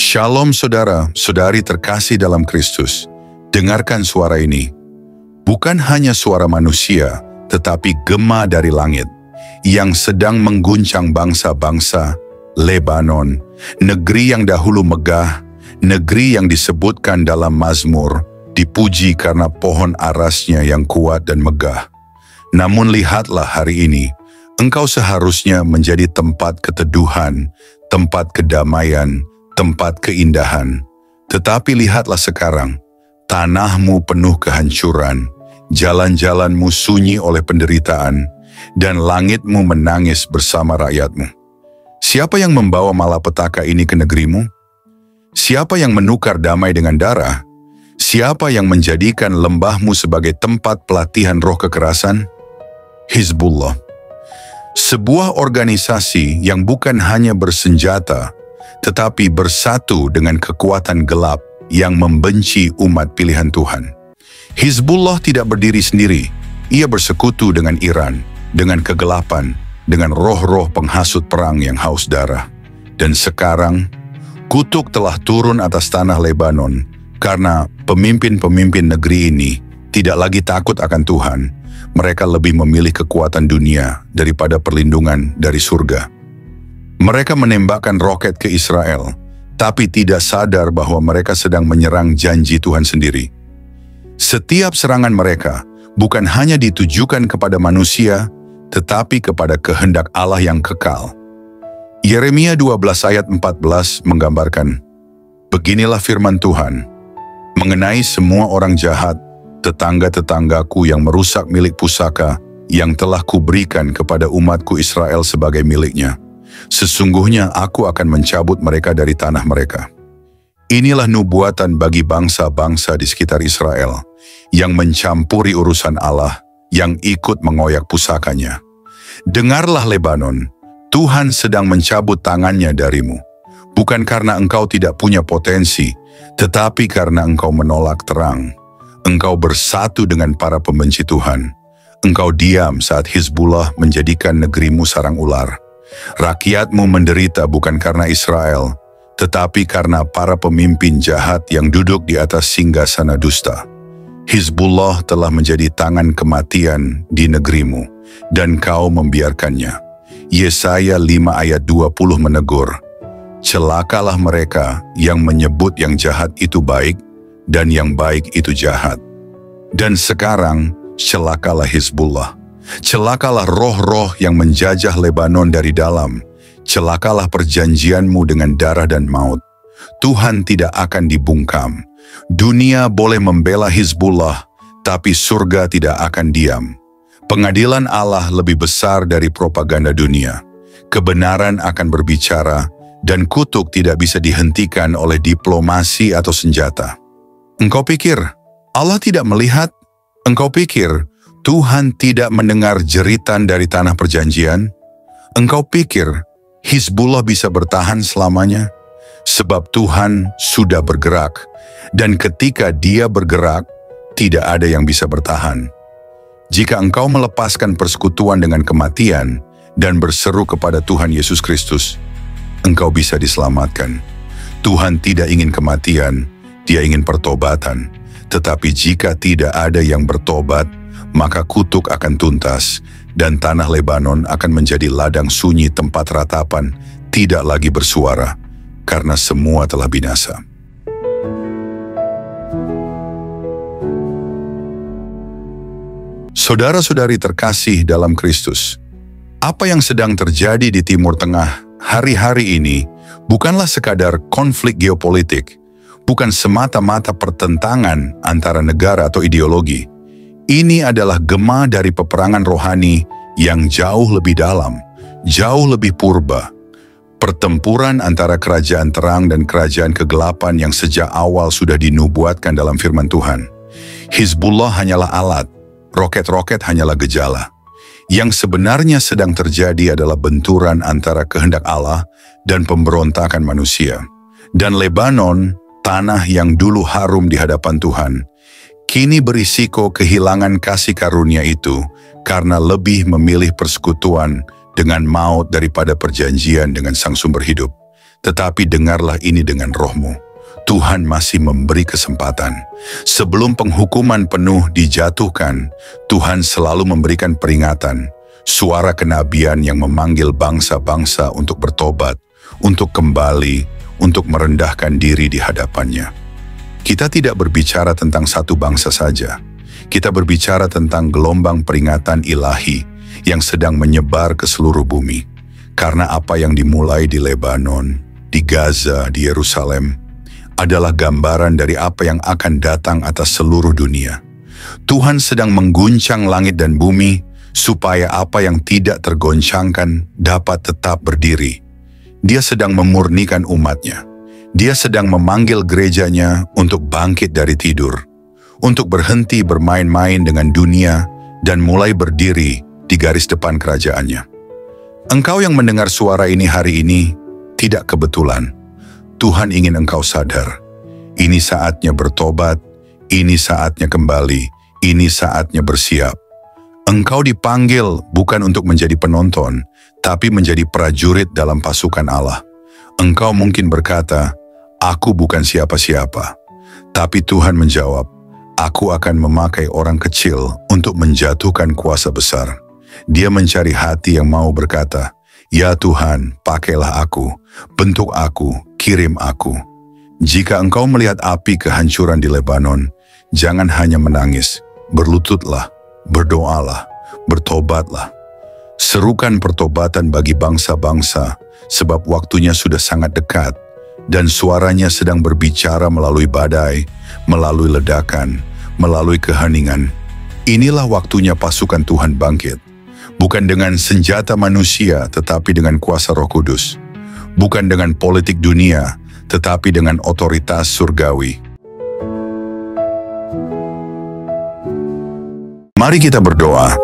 Shalom saudara-saudari terkasih dalam Kristus. Dengarkan suara ini. Bukan hanya suara manusia, tetapi gema dari langit yang sedang mengguncang bangsa-bangsa, Lebanon, negeri yang dahulu megah, negeri yang disebutkan dalam Mazmur, dipuji karena pohon arasnya yang kuat dan megah. Namun lihatlah hari ini, engkau seharusnya menjadi tempat keteduhan, tempat kedamaian, tempat keindahan. Tetapi lihatlah sekarang, tanahmu penuh kehancuran, jalan-jalanmu sunyi oleh penderitaan, dan langitmu menangis bersama rakyatmu. Siapa yang membawa malapetaka ini ke negerimu? Siapa yang menukar damai dengan darah? Siapa yang menjadikan lembahmu sebagai tempat pelatihan roh kekerasan? Hizbullah. Sebuah organisasi yang bukan hanya bersenjata, tetapi bersatu dengan kekuatan gelap yang membenci umat pilihan Tuhan. Hizbullah tidak berdiri sendiri, ia bersekutu dengan Iran, dengan kegelapan, dengan roh-roh penghasut perang yang haus darah. Dan sekarang, kutuk telah turun atas tanah Lebanon, karena pemimpin-pemimpin negeri ini tidak lagi takut akan Tuhan. Mereka lebih memilih kekuatan dunia daripada perlindungan dari surga. Mereka menembakkan roket ke Israel, tapi tidak sadar bahwa mereka sedang menyerang janji Tuhan sendiri. Setiap serangan mereka bukan hanya ditujukan kepada manusia, tetapi kepada kehendak Allah yang kekal. Yeremia 12 ayat 14 menggambarkan, "Beginilah firman Tuhan, mengenai semua orang jahat, tetangga-tetanggaku yang merusak milik pusaka, yang telah kuberikan kepada umatku Israel sebagai miliknya. Sesungguhnya aku akan mencabut mereka dari tanah mereka." Inilah nubuatan bagi bangsa-bangsa di sekitar Israel, yang mencampuri urusan Allah, yang ikut mengoyak pusakanya. Dengarlah Lebanon, Tuhan sedang mencabut tangannya darimu, bukan karena engkau tidak punya potensi, tetapi karena engkau menolak terang. Engkau bersatu dengan para pembenci Tuhan. Engkau diam saat Hizbullah menjadikan negerimu sarang ular. Rakyatmu menderita bukan karena Israel, tetapi karena para pemimpin jahat yang duduk di atas singgasana dusta. Hizbullah telah menjadi tangan kematian di negerimu, dan kau membiarkannya. Yesaya 5 ayat 20 menegur, "Celakalah mereka yang menyebut yang jahat itu baik, dan yang baik itu jahat." Dan sekarang, celakalah Hizbullah. Celakalah roh-roh yang menjajah Lebanon dari dalam. Celakalah perjanjianmu dengan darah dan maut. Tuhan tidak akan dibungkam. Dunia boleh membela Hizbullah, tapi surga tidak akan diam. Pengadilan Allah lebih besar dari propaganda dunia. Kebenaran akan berbicara, dan kutuk tidak bisa dihentikan oleh diplomasi atau senjata. Engkau pikir Allah tidak melihat? Engkau pikir Tuhan tidak mendengar jeritan dari tanah perjanjian? Engkau pikir Hizbullah bisa bertahan selamanya? Sebab Tuhan sudah bergerak, dan ketika Dia bergerak, tidak ada yang bisa bertahan. Jika engkau melepaskan persekutuan dengan kematian dan berseru kepada Tuhan Yesus Kristus, engkau bisa diselamatkan. Tuhan tidak ingin kematian, Dia ingin pertobatan. Tetapi jika tidak ada yang bertobat, maka kutuk akan tuntas, dan tanah Lebanon akan menjadi ladang sunyi tempat ratapan, tidak lagi bersuara, karena semua telah binasa. Saudara-saudari terkasih dalam Kristus, apa yang sedang terjadi di Timur Tengah hari-hari ini bukanlah sekadar konflik geopolitik, bukan semata-mata pertentangan antara negara atau ideologi. Ini adalah gema dari peperangan rohani yang jauh lebih dalam, jauh lebih purba. Pertempuran antara kerajaan terang dan kerajaan kegelapan yang sejak awal sudah dinubuatkan dalam firman Tuhan. Hizbullah hanyalah alat, roket-roket hanyalah gejala. Yang sebenarnya sedang terjadi adalah benturan antara kehendak Allah dan pemberontakan manusia. Dan Lebanon, tanah yang dulu harum di hadapan Tuhan, kini berisiko kehilangan kasih karunia itu karena lebih memilih persekutuan dengan maut daripada perjanjian dengan Sang Sumber Hidup. Tetapi dengarlah ini dengan rohmu. Tuhan masih memberi kesempatan. Sebelum penghukuman penuh dijatuhkan, Tuhan selalu memberikan peringatan, suara kenabian yang memanggil bangsa-bangsa untuk bertobat, untuk kembali, untuk merendahkan diri di hadapannya. Kita tidak berbicara tentang satu bangsa saja. Kita berbicara tentang gelombang peringatan ilahi yang sedang menyebar ke seluruh bumi. Karena apa yang dimulai di Lebanon, di Gaza, di Yerusalem, adalah gambaran dari apa yang akan datang atas seluruh dunia. Tuhan sedang mengguncang langit dan bumi supaya apa yang tidak tergoncangkan dapat tetap berdiri. Dia sedang memurnikan umatnya. Dia sedang memanggil gerejanya untuk bangkit dari tidur, untuk berhenti bermain-main dengan dunia dan mulai berdiri di garis depan kerajaannya. Engkau yang mendengar suara ini hari ini tidak kebetulan. Tuhan ingin engkau sadar. Ini saatnya bertobat, ini saatnya kembali, ini saatnya bersiap. Engkau dipanggil bukan untuk menjadi penonton, tapi menjadi prajurit dalam pasukan Allah. Engkau mungkin berkata, "Aku bukan siapa-siapa." Tapi Tuhan menjawab, "Aku akan memakai orang kecil untuk menjatuhkan kuasa besar." Dia mencari hati yang mau berkata, "Ya Tuhan, pakailah aku, bentuk aku, kirim aku." Jika engkau melihat api kehancuran di Lebanon, jangan hanya menangis, berlututlah, berdoalah, bertobatlah. Serukan pertobatan bagi bangsa-bangsa, sebab waktunya sudah sangat dekat, dan suaranya sedang berbicara melalui badai, melalui ledakan, melalui keheningan. Inilah waktunya pasukan Tuhan bangkit. Bukan dengan senjata manusia, tetapi dengan kuasa Roh Kudus. Bukan dengan politik dunia, tetapi dengan otoritas surgawi. Mari kita berdoa.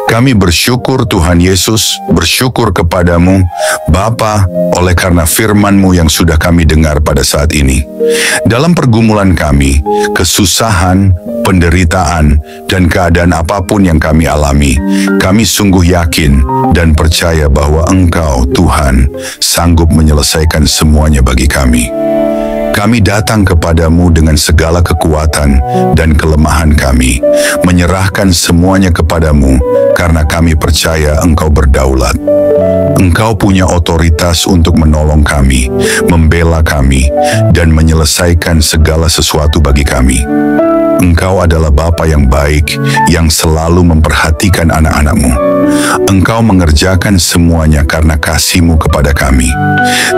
Kami bersyukur Tuhan Yesus, bersyukur kepadamu, Bapa, oleh karena firman-Mu yang sudah kami dengar pada saat ini. Dalam pergumulan kami, kesusahan, penderitaan, dan keadaan apapun yang kami alami, kami sungguh yakin dan percaya bahwa Engkau, Tuhan, sanggup menyelesaikan semuanya bagi kami. Kami datang kepadamu dengan segala kekuatan dan kelemahan kami, menyerahkan semuanya kepadamu karena kami percaya Engkau berdaulat. Engkau punya otoritas untuk menolong kami, membela kami, dan menyelesaikan segala sesuatu bagi kami. Engkau adalah Bapa yang baik, yang selalu memperhatikan anak-anak-Mu. Engkau mengerjakan semuanya karena kasih-Mu kepada kami.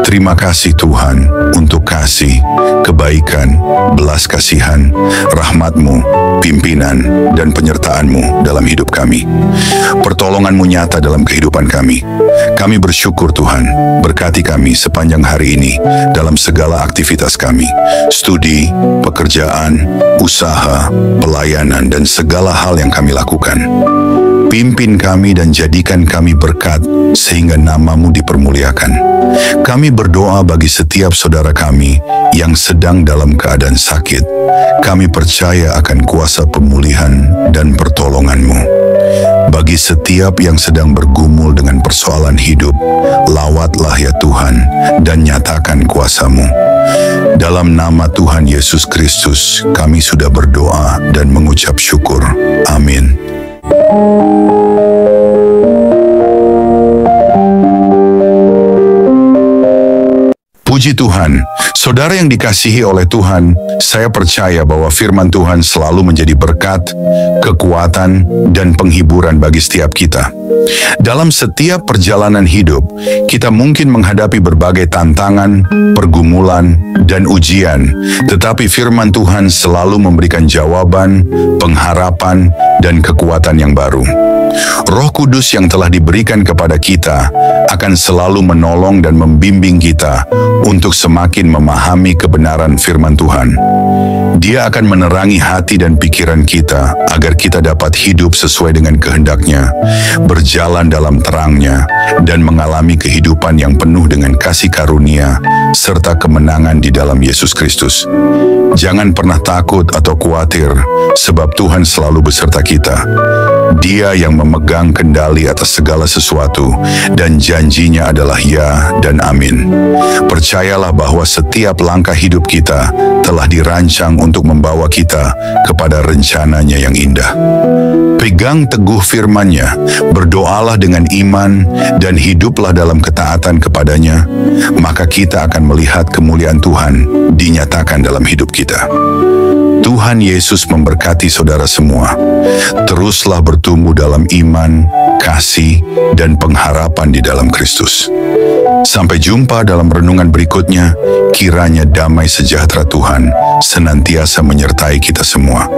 Terima kasih Tuhan untuk kasih, kebaikan, belas kasihan, rahmat-Mu, pimpinan, dan penyertaan-Mu dalam hidup kami. Pertolongan-Mu nyata dalam kehidupan kami. Kami bersyukur Tuhan, berkati kami sepanjang hari ini dalam segala aktivitas kami, studi, pekerjaan, usaha, pelayanan, dan segala hal yang kami lakukan. Pimpin kami dan jadikan kami berkat sehingga nama-Mu dipermuliakan. Kami berdoa bagi setiap saudara kami yang sedang dalam keadaan sakit. Kami percaya akan kuasa pemulihan dan pertolongan-Mu. Bagi setiap yang sedang bergumul dengan persoalan hidup, lawatlah ya Tuhan dan nyatakan kuasa-Mu. Dalam nama Tuhan Yesus Kristus, kami sudah berdoa dan mengucap syukur. Amin. Puji Tuhan, saudara yang dikasihi oleh Tuhan, saya percaya bahwa firman Tuhan selalu menjadi berkat, kekuatan, dan penghiburan bagi setiap kita. Dalam setiap perjalanan hidup, kita mungkin menghadapi berbagai tantangan, pergumulan, dan ujian, tetapi firman Tuhan selalu memberikan jawaban, pengharapan, dan kekuatan yang baru. Roh Kudus yang telah diberikan kepada kita akan selalu menolong dan membimbing kita untuk semakin memahami kebenaran firman Tuhan. Dia akan menerangi hati dan pikiran kita agar kita dapat hidup sesuai dengan kehendak-Nya, berjalan dalam terang-Nya, dan mengalami kehidupan yang penuh dengan kasih karunia serta kemenangan di dalam Yesus Kristus. Jangan pernah takut atau khawatir, sebab Tuhan selalu beserta kita. Dia yang memegang kendali atas segala sesuatu, dan janjinya adalah ya dan amin. Percayalah bahwa setiap langkah hidup kita telah dirancang untuk membawa kita kepada rencananya yang indah. Pegang teguh firman-Nya, berdoalah dengan iman, dan hiduplah dalam ketaatan kepadanya, maka kita akan melihat kemuliaan Tuhan dinyatakan dalam hidup kita. Tuhan Yesus memberkati saudara semua. Teruslah bertumbuh dalam iman, kasih, dan pengharapan di dalam Kristus. Sampai jumpa dalam renungan berikutnya. Kiranya damai sejahtera Tuhan senantiasa menyertai kita semua.